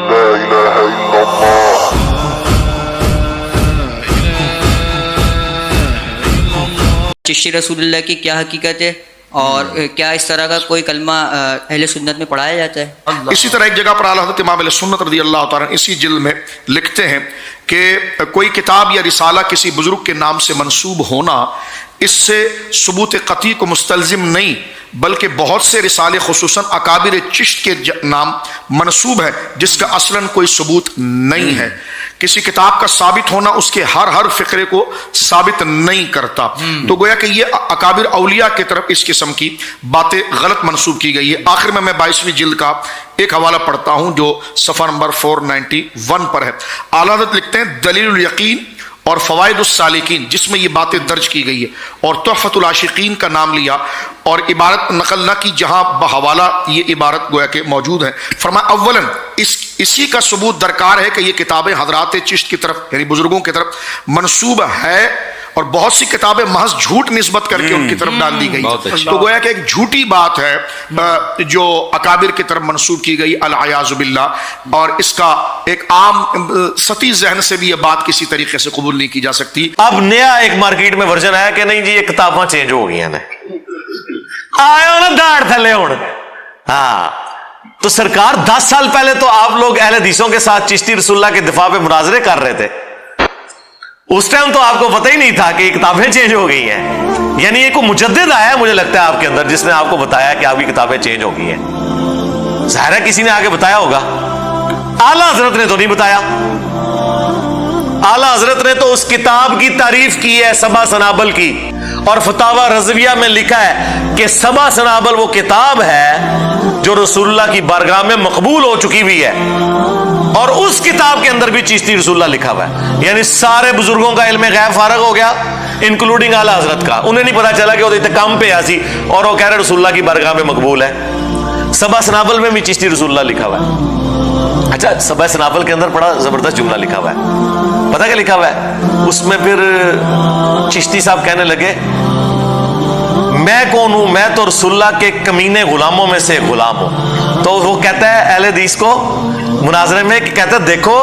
لا إله إلا الله. چشتی رسول اللہ کی کیا حقیقت ہے اور کیا اس طرح کا کوئی کلمہ اہل سنت میں پڑھایا جاتا ہے؟ اسی طرح ایک جگہ پر اعلیٰ حضرت امام علیہ سنت رضی اللہ تعالیٰ اسی جلد میں لکھتے ہیں کہ کوئی کتاب یا رسالہ کسی بزرگ کے نام سے منسوب ہونا اس سے ثبوت قطعی کو مستلزم نہیں، بلکہ بہت سے رسالے خصوصاً اکابر چشت کے نام منسوب ہے جس کا اصلاً کوئی ثبوت نہیں ہے۔ کسی کتاب کا ثابت ہونا اس کے ہر فقرے کو ثابت نہیں کرتا، تو گویا کہ یہ اکابر اولیاء کی طرف اس قسم کی باتیں غلط منسوب کی گئی ہے۔ آخر میں 22ویں جلد کا ایک حوالہ پڑھتا ہوں جو صفحہ نمبر 491 پر ہے۔ اعلیٰ حضرت لکھتے ہیں دلیل الیقین اور فوائد السالکین، جس میں یہ باتیں درج کی گئی ہے، اور تحفۃ العاشقین کا نام لیا اور عبارت نقل نہ کی جہاں بحوالہ یہ عبارت گویا کہ موجود ہے۔ فرمایا اولاً اسی کا ثبوت درکار ہے کہ یہ کتابیں حضرات چشت کی طرف یعنی بزرگوں کی طرف منسوب ہے، اور بہت سی کتابیں محض جھوٹ نسبت کر کے ان کی طرف ڈال دی گئی، تو گویا کہ ایک جھوٹی بات ہے جو اکابر کی طرف منسوب کی گئی العیاذ باللہ، اور اس کا ایک عام سطحی ذہن سے بھی یہ بات کسی طریقے سے قبول نہیں کی جا سکتی۔ اب نیا ایک مارکیٹ میں ورژن آیا کہ نہیں جی یہ کتاباں چینج ہو گئی ہیں، آئے نا داڑھ تھلے ہوں۔ ہاں تو سرکار 10 سال پہلے تو آپ لوگ اہل حدیثوں کے ساتھ چشتی رسول اللہ کے دفاع پہ مناظرے کر رہے تھے، اس ٹائم تو آپ کو پتہ ہی نہیں تھا کہ یہ کتابیں چینج ہو گئی ہیں، یعنی یہ کوئی مجدد آیا ہے مجھے لگتا ہے آپ کے اندر جس نے آپ کو بتایا کہ آپ کی کتابیں چینج ہو گئی ہیں۔ ظاہر ہے کسی نے آگے بتایا ہوگا، اعلیٰ حضرت نے تو نہیں بتایا۔ اعلیٰ حضرت نے تو اس کتاب کی تعریف کی ہے سبا سنابل کی، اور فتاوی رضویہ میں لکھا ہے کہ سبا سنابل وہ کتاب ہے جو رسول اللہ کی بارگاہ میں مقبول ہو چکی ہوئی ہے، اور اس کتاب کے اندر بھی چشتی رسول اللہ لکھا ہوا ہے، یعنی سارے بزرگوں کا علم غیب فارغ ہو گیا انکلوڈنگ اعلیٰ حضرت کا، انہیں نہیں پتا چلا کہ وہ کام پہ آسی اور وہ کہہ رہے رسول اللہ کی بارگاہ میں مقبول ہے۔ سبا سنابل میں بھی چشتی رسول اللہ لکھا ہوا ہے۔ اچھا سبا سنابل کے اندر بڑا زبردست جملہ لکھا ہوا ہے، پتہ کیا لکھا ہوا ہے اس میں؟ پھر چشتی صاحب کہنے لگے میں کون ہوں؟ میں تو رسول اللہ کے کمینے غلاموں میں سے غلام ہوں۔ تو وہ کہتا ہے اہل حدیث کو مناظرے میں کہ کہتا ہے دیکھو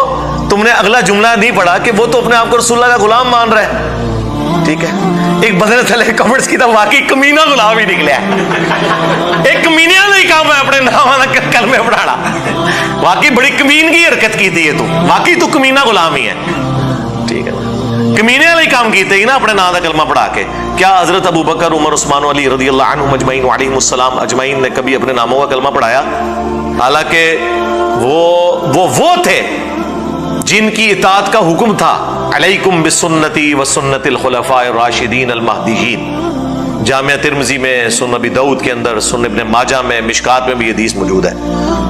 تم نے اگلا جملہ نہیں پڑھا کہ وہ تو اپنے آپ کو رسول اللہ کا غلام مان رہا ہے، ٹھیک ہے؟ ایک بدلے تھلے کمنٹس کی تو واقعی کمینہ غلام ہی نکلیا ہے، ایک کمینہ نہیں کام ہے اپنے نام والا کلمے پڑھانا، واقعی بڑی کمینگی حرکت کی تھی یہ، تو واقعی تو کمینہ غلام ہی ہے، ٹھیک ہے؟ کمینے والی کام کیتے ہی نا اپنے نام کا کلمہ پڑھا کے۔ کیا حضرت ابو بکر عمر عثمان علی رضی اللہ عنہم اجمعین وعلیہم السلام اجمعین نے کبھی اپنے ناموں کا کلمہ پڑھایا؟ حالانکہ وہ تھے جن کی اطاعت کا حکم تھا علیکم بسنتی وسنت الخلفاء الراشدین المہدیین، جامعہ ترمذی میں، سنن ابی داؤد کے اندر، سنن ابن ماجہ میں، مشکات میں بھی حدیث موجود ہے۔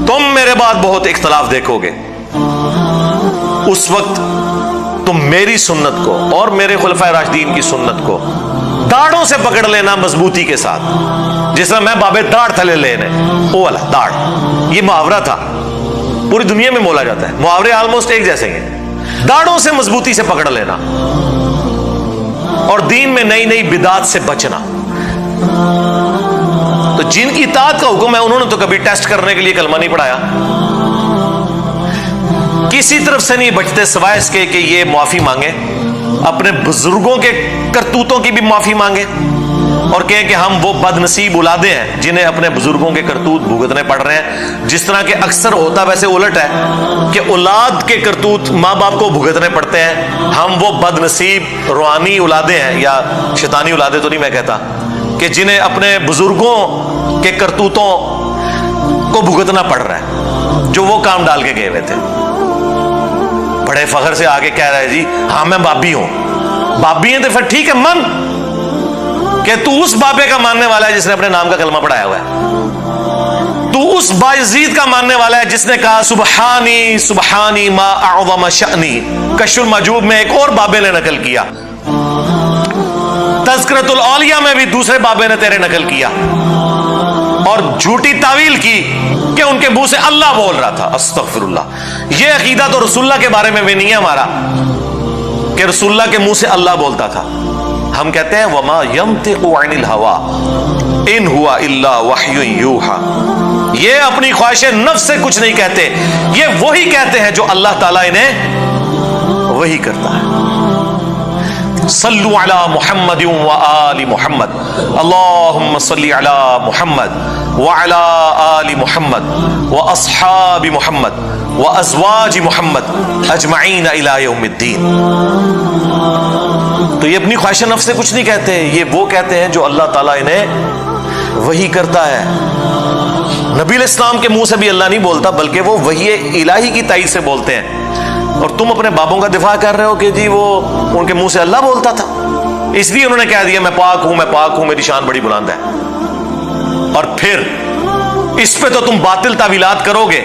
تم میرے بعد بہت اختلاف دیکھو گے، اس وقت تم میری سنت کو اور میرے خلفائے راشدین کی سنت کو داڑھوں سے پکڑ لینا مضبوطی کے ساتھ، جس طرح میں بابے داڑھ تھلے لینے، او والا داڑھ، یہ محاورہ تھا، پوری دنیا میں بولا جاتا ہے، محاورے آلموسٹ ایک جیسے ہیں، داڑھوں سے مضبوطی سے پکڑ لینا اور دین میں نئی نئی بدعات سے بچنا۔ تو جن کی اطاعت کا حکم ہے انہوں نے تو کبھی ٹیسٹ کرنے کے لیے کلمہ نہیں پڑھایا، کسی طرف سے نہیں بچتے سوائے اس کے کہ یہ معافی مانگے، اپنے بزرگوں کے کرتوتوں کی بھی معافی مانگے اور کہیں کہ ہم وہ بد نصیب اولادیں ہیں جنہیں اپنے بزرگوں کے کرتوت بھگتنے پڑ رہے ہیں، جس طرح کہ اکثر ہوتا ویسے الٹ ہے کہ اولاد کے کرتوت ماں باپ کو بھگتنے پڑتے ہیں، ہم وہ بد نصیب روحانی اولادیں ہیں یا شیطانی اولادیں تو نہیں میں کہتا، کہ جنہیں اپنے بزرگوں کے کرتوتوں کو بھگتنا پڑ رہا ہے جو وہ کام ڈال کے گئے ہوئے تھے۔ بڑے فخر سے آگے کہہ رہا ہے جی ہاں میں بابی ہوں، بابی ہیں تو پھر ٹھیک ہے من کہ تو اس بابے کا ماننے والا ہے جس نے اپنے نام کا کلمہ پڑھایا ہوا ہے، تو اس بایزید کا ماننے والا ہے جس نے کہا سبحانی سبحانی ما اعظم شأنی۔ کشف المحجوب میں ایک اور بابے نے نقل کیا، تذکرۃ الاولیاء میں بھی دوسرے بابے نے تیرے نقل کیا اور جھوٹی تعویل کی کہ ان کے منہ سے اللہ بول رہا تھا، استغفر اللہ۔ یہ عقیدہ تو رسول اللہ کے بارے میں بھی نہیں ہے ہمارا کہ رسول اللہ کے منہ سے اللہ بولتا تھا، ہم کہتے ہیں وما ينطق عن الهوى ان هو الا وحی یوحى، یہ اپنی خواہش نفس سے کچھ نہیں کہتے، یہ وہی کہتے ہیں جو اللہ تعالیٰ انہیں وہی کرتا ہے۔ صلو علی محمد و آل محمد، اللہم صلی علی محمد وعلی آل محمد و اصحاب محمد و ازواج محمد اجمعین الی یوم الدین۔ تو یہ اپنی خواہش نفس سے کچھ نہیں کہتے، یہ وہ کہتے ہیں جو اللہ تعالیٰ انہیں وحی کرتا ہے۔ نبی علیہ السلام کے منہ سے بھی اللہ نہیں بولتا، بلکہ وہ وحی الہی کی تائید سے بولتے ہیں، اور تم اپنے بابوں کا دفاع کر رہے ہو کہ جی وہ ان کے منہ سے اللہ بولتا تھا، اس لیے انہوں نے کہہ دیا میں پاک ہوں، میں پاک ہوں، میری شان بڑی بلند ہے۔ اور پھر اس پہ تو تم باطل تعویلات کرو گے،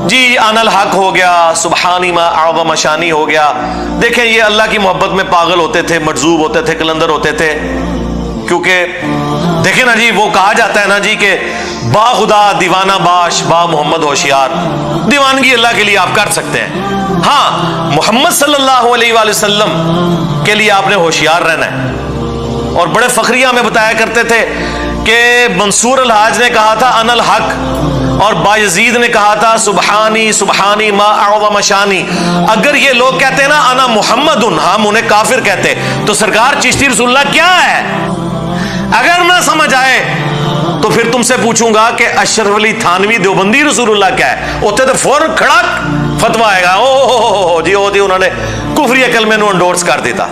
جی ان الحق ہو گیا، سبحانی ما اعظم شانی ہو گیا۔ دیکھیں یہ اللہ کی محبت میں پاگل ہوتے تھے، مجذوب ہوتے تھے، کلندر ہوتے تھے، کیونکہ دیکھیں نا جی وہ کہا جاتا ہے نا جی کہ با خدا دیوانہ باش با محمد ہوشیار، دیوانگی اللہ کے لیے آپ کر سکتے ہیں، ہاں محمد صلی اللہ علیہ وآلہ وسلم کے لیے آپ نے ہوشیار رہنا ہے۔ اور بڑے فخریہ ہمیں بتایا کرتے تھے کہ منصور الحاج نے کہا تھا ان الحق، اور بایزید نے کہا تھا سبحانی سبحانی ما اعظم شانی۔ اگر یہ لوگ کہتے ہیں نا انا محمد، ہم انہیں کافر کہتے، تو سرکار چشتی رسول اللہ کیا ہے؟ اگر نہ سمجھ آئے تو پھر تم سے پوچھوں گا کہ اشرف علی تھانوی دیوبندی رسول اللہ کیا ہے؟ ہوتے تو فوراً کھڑا فتویٰ آئے گا، او جی او جی انہوں نے کفری کلمے نو انڈورس کر دیتا۔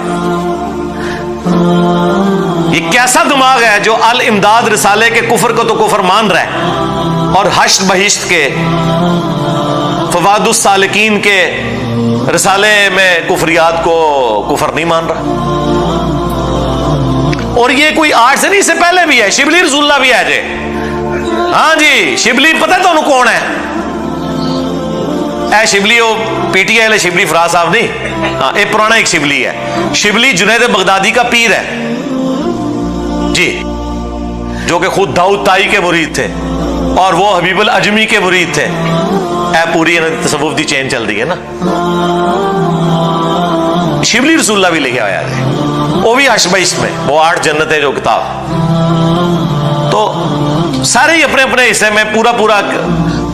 یہ کیسا دماغ ہے جو الامداد رسالے کے کفر کو تو کفر مان رہا ہے، اور حشر بہشت کے فواد السالکین کے رسالے میں کفریات کو کفر نہیں مان رہا۔ اور یہ کوئی آج سے نہیں، اس سے پہلے بھی ہے، شبلی رسول اللہ بھی ہے جی، ہاں جی شبلی پتہ ہے تو کون ہے؟ اے شبلی وہ P T I Shibli Faraz صاحب نہیں، ہاں ایک پرانا ایک شبلی ہے، شبلی جنید بغدادی کا پیر ہے جی، جو کہ خود داؤد تائی کے مرید تھے اور وہ حبیب العجمی کے مرید تھے۔ اے پوری تصوف دی چین چل رہی ہے نا، شبلی رسول اللہ بھی لے کے آیا ہے، وہ بھی اشبیش میں، وہ 8 جنتیں جو کتاب، تو سارے ہی اپنے اپنے حصے میں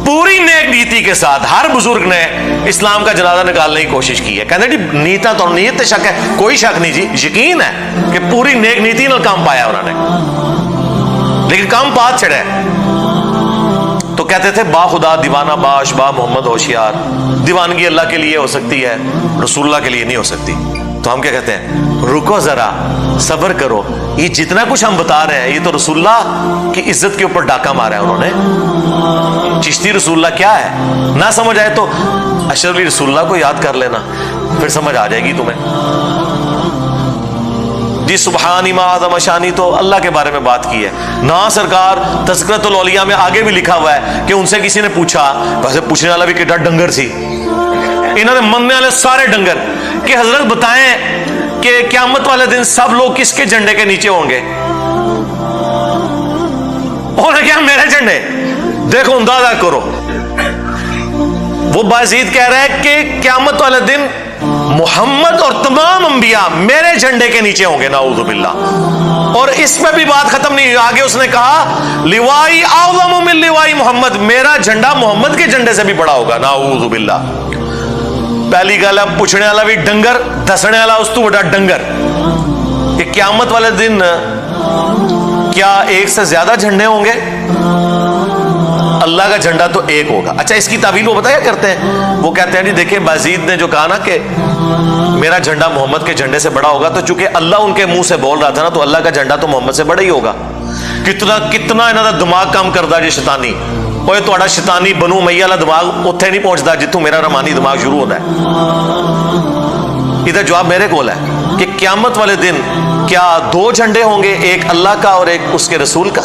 پوری نیک نیتی کے ساتھ ہر بزرگ نے اسلام کا جنازہ نکالنے کی کوشش کی ہے۔ کہتے جی نیتا تو نیت شک ہے، کوئی شک نہیں جی، یقین ہے کہ پوری نیک نیتی نال کام پایا انہوں نے، لیکن کام پات چھڑے۔ تو کہتے تھے با خدا دیوانہ باش با محمد ہوشیار، دیوانگی اللہ کے لیے ہو سکتی ہے، رسول اللہ کے لیے نہیں ہو سکتی۔ تو ہم کیا کہتے ہیں؟ رکو ذرا، صبر کرو، یہ جتنا کچھ ہم بتا رہے ہیں یہ تو رسول اللہ کی عزت کے اوپر ڈاکہ مارا ہے انہوں نے۔ چشتی رسول اللہ کیا ہے؟ نہ سمجھ آئے تو اشرف علی رسول اللہ کو یاد کر لینا، پھر سمجھ آ جائے گی تمہیں۔ جی سبحانی ما اعظم شانی تو اللہ کے بارے میں بات کی ہے نا سرکار۔ تذکرۃ الاولیاء میں آگے بھی لکھا ہوا ہے کہ ان سے کسی نے پوچھا، ویسے پوچھنے والا بھی کتنا ڈنگر سی، انہوں نے مننے والے سارے ڈنگر، کہ حضرت بتائیں کہ قیامت والے دن سب لوگ کس کے جھنڈے کے نیچے ہوں گے؟ انہوں نے کہا میرے جھنڈے، دیکھو اندازہ کرو، وہ بازید کہہ رہا ہے کہ قیامت والے دن محمد اور تمام انبیاء میرے جھنڈے کے نیچے ہوں گے، نعوذ باللہ۔ اور اس میں بھی بات ختم نہیں ہوئی، آگے اس نے کہا لوائی اعظم من لوائی محمد، میرا جھنڈا محمد کے جھنڈے سے بھی بڑا ہوگا، نعوذ باللہ۔ پہلی گل ہے پوچھنے والا بھی ڈنگر، دسنے والا اس تو بڑا ڈنگر، کہ قیامت والے دن کیا ایک سے زیادہ جھنڈے ہوں گے؟ اللہ کا جھنڈا تو ایک ہوگا۔ اچھا اس کی تعویل وہ بتایا کرتے ہیں، وہ کہتے ہیں جی دیکھیں بازید نے جو کہا نا کہ میرا جھنڈا محمد کے جھنڈے سے بڑا ہوگا، تو چونکہ اللہ ان کے منہ سے بول رہا تھا نا، تو اللہ کا جھنڈا تو محمد سے بڑا ہی ہوگا۔ کتنا انہوں کا دماغ کام کرتا جی شیطانی، وہ تھوڑا شیطانی بنو میاں والا دماغ اتنے نہیں پہنچتا جتوں میرا روحانی دماغ شروع ہوتا ہے۔ ادھر جواب میرے کول ہے کہ قیامت والے دن کیا 2 جھنڈے ہوں گے، ایک اللہ کا اور ایک اس کے رسول کا؟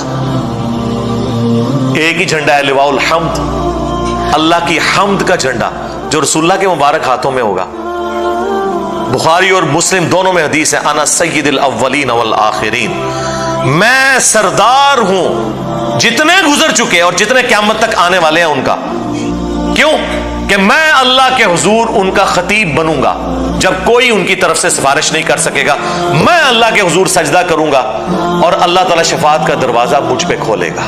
ایک ہی جھنڈا ہے، لواء الحمد، اللہ کی حمد کا جھنڈا، جو رسول اللہ کے مبارک ہاتھوں میں ہوگا۔ بخاری اور مسلم دونوں میں حدیث ہے، انا سید الاولین والآخرین، میں سردار ہوں جتنے گزر چکے اور جتنے قیامت تک آنے والے ہیں ان کا۔ کیوں؟ کہ میں اللہ کے حضور ان کا خطیب بنوں گا، جب کوئی ان کی طرف سے سفارش نہیں کر سکے گا، میں اللہ کے حضور سجدہ کروں گا اور اللہ تعالیٰ شفاعت کا دروازہ مجھ پہ کھولے گا۔